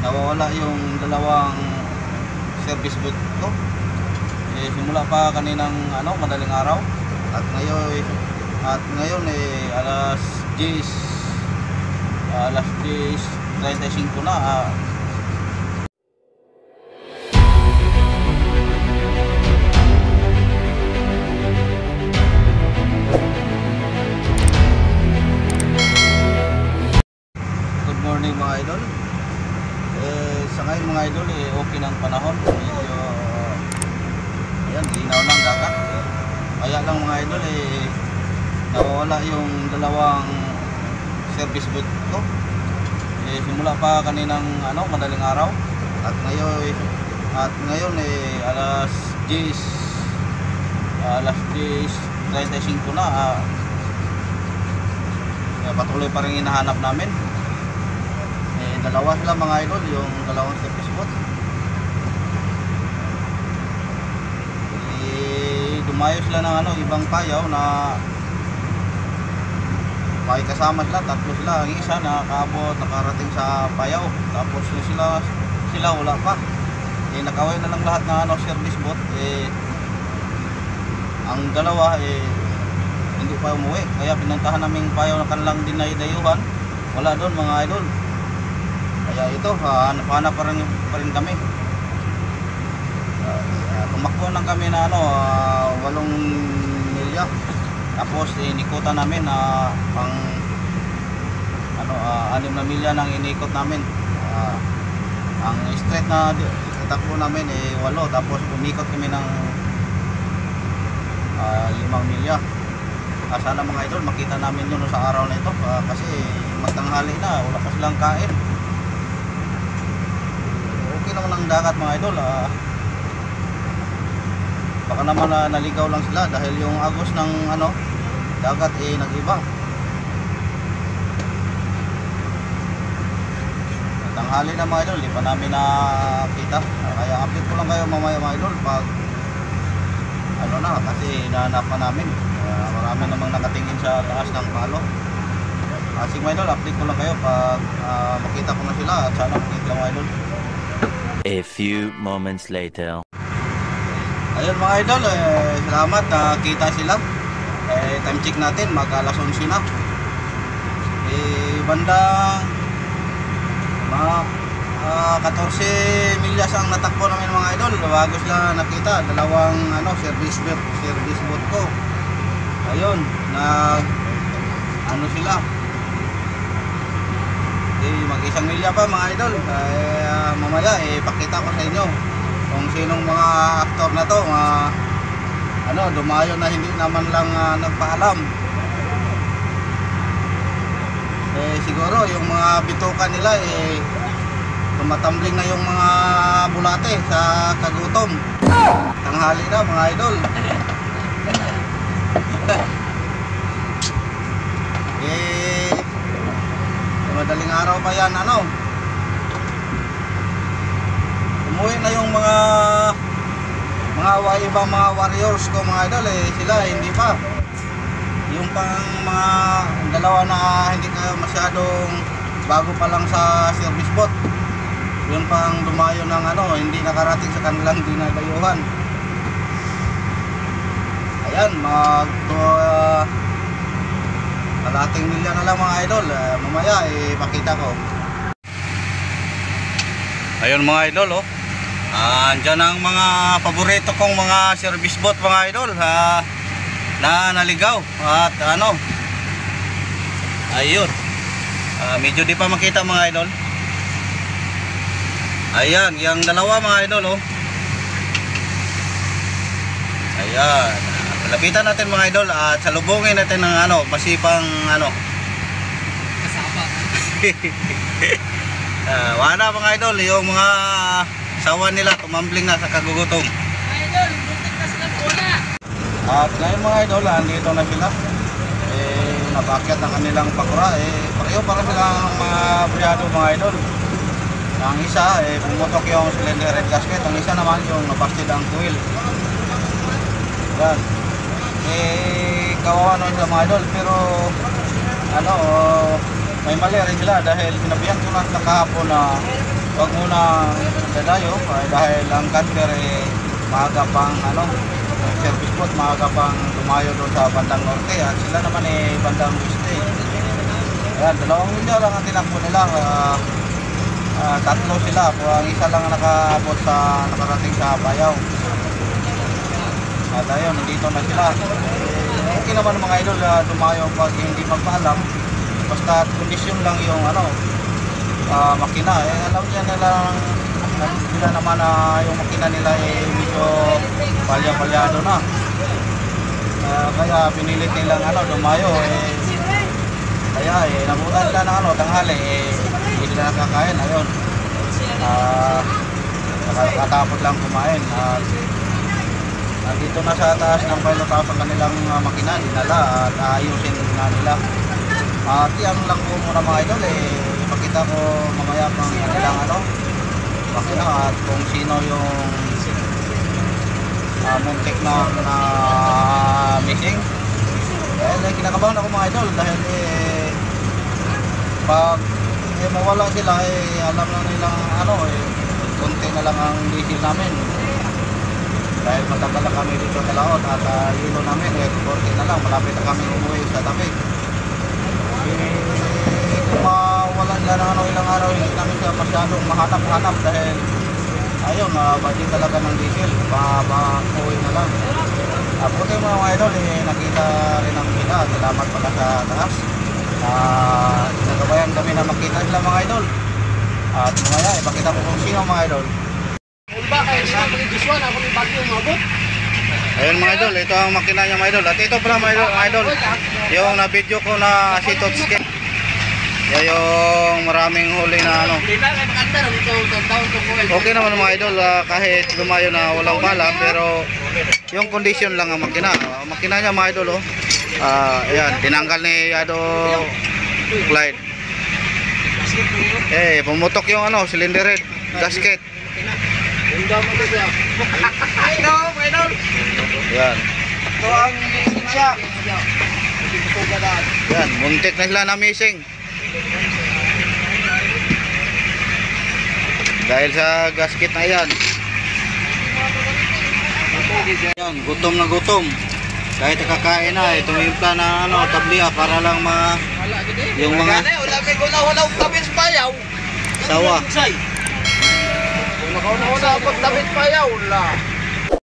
nawawala yung dalawang service boot ko. Simula pa kaninang madaling araw at ngayon alas 10:35 na. Good morning mga idol. Sa ngayon mga idol okay ng panahon, medyo ayan, linaw ng dagat. Kaya lang mga idol nawawala yung dalawang service boot ko. Simula pa kaninang madaling araw at ngayon alas 10:35 na. Patuloy pa rin hinahanap namin. Dalawa sila mga idol, yung dalawang service boot. Dumayo sila ng ibang payaw na may kasama sila, tatlo sila. Ang isa nakarating sa payaw, tapos sila wala pa. Nakaway na lang lahat ng service boat. Ang dalawa hindi pa umuwi, kaya pinuntahan namin payaw na kanilang dinay-dayuhan. Wala doon mga idol, kaya ito hanap pa rin kami. Tumakbo lang kami na 8 milya. Tapos inikutan namin pang 6 na milya nang inikot namin. Ang straight na takbo namin 8, tapos umikot kami ng 5 milya. Sana mga idol makita namin yun sa araw na ito, kasi magtanghali na, wala pa silang kain. Okay naman ang dagat mga idol. Baka naman naligaw lang sila dahil yung agos ng dagat nag-iba. Tanghali na mga idol, di pa namin nakita. Kaya update ko lang kayo mamaya mga idol pag kasi hinahanapan namin. Marami namang nakatingin sa taas ng palo. Sige mga idol, update ko lang kayo pag makita ko na sila at sana makita mga idol. A few moments later. Ayun mga idol, salamat nakita sila. Time check natin, mag alas 11 na. Bandang mga 14 milyas ang natakbo namin mga idol bago sila nakita. Dalawang service boat ko. Ayun, sila. Mag 1 milya pa mga idol. Mamaya pakita ko sa inyo kung sinong mga aktor na to, dumayo na hindi naman lang nagpaalam. Siguro yung mga bituka nila tumatambling na yung mga bulate sa kagutom. Tanghali na mga idol. Madaling araw pa yan umuwi na yung ibang mga warriors ko mga idol. Sila hindi pa. Yung pang mga dalawa na hindi kayo masyadong bago pa lang sa service boat, yun pang dumayo ng hindi nakarating sa kanilang dinadayuhan. Ayan, kalating milya na lang mga idol. Mamaya ipakita ko. Ayun mga idol andyan ang mga paborito kong mga service boat mga idol na naligaw at ayun, medyo di pa makita mga idol. Ayan, yung dalawa mga idol ayan, lapitan natin mga idol at salubungin natin ng masipang kasama. wala mga idol, yung mga sawa nila tumambling na sa kagugutom. Idol, buntik na sila bola. At ngayon mga idol, andito na sila. Napakyat ang kanilang pakura. Pareho para silang mga briyado mga idol. Ang isa pumutok yung cylinder head gasket, ang isa naman yung nabastid ang coil. Yan. Kawawa naman sila mga idol, pero may mali rin sila dahil sinabihan ko na sa kahapon na Huwag muna dadayo dahil ang camper maaga pang service boat, maaga pang lumayo doon sa bandang norte at sila naman bandang weste. Ayan, 2 milya lang ang tinakbo nila. Tatlo sila, ang isa lang nakaabot sa nakarating sa Bayaw. At ayun, nandito na sila. Okay naman mga idol, dumayo pag hindi magpaalam. Basta kondisyon lang yung makina. Alam niya nila naman na yung makina nila medyo palya-palyado na. Kaya pinilit nilang dumayo. Kaya nabutan sila ng tanghali. Hindi na nakakain. Ayun. Nakatapot lang kumain. Dito na sa taas ng pilot house ang kanilang makina, dinala at ayusin na nila. At yan lang po muna mga idol, ipakita ko mamaya pang kanilang makina at kung sino yung muntik na missing. Dahil kinakabahan ako mga idol dahil pag mawala sila alam na nilang konti na lang ang diesel namin. Dahil matagal na kami dito sa laot at hilo namin, 40 na lang, malapit na kami umuwi sa tabi. Kung mawala nila ng ilang araw, hindi namin siya masyadong mahanap-hanap dahil ayun, budget talaga ng diesel, uwi na lang. Buti mga idol, nakita rin ang kita, salamat pala sa taas. Nagabayan kami na makita sila mga idol. At mamaya, ipakita ko kung sino mga idol. Ayun mga idol, ito ang makina niya mga idol. At ito pala mga idol, yung na-video ko na si Totski. Yan yung maraming huli na Okay naman mga idol, kahit lumayo na walang bala, pero yung condition lang ang makina. Makina niya mga idol, ayan, tinanggal ni Clyde. Pumutok yung cylinder head, gasket. Yan. Ito ang siya. Yan, muntik na sila na missing. Dahil sa gasket na yan. Yan, gutom na gutom. Kahit kakain na, tumimpla na tabliya para lang yung mga Wala tabis payaw. sawa. Wala pagtabis payaw.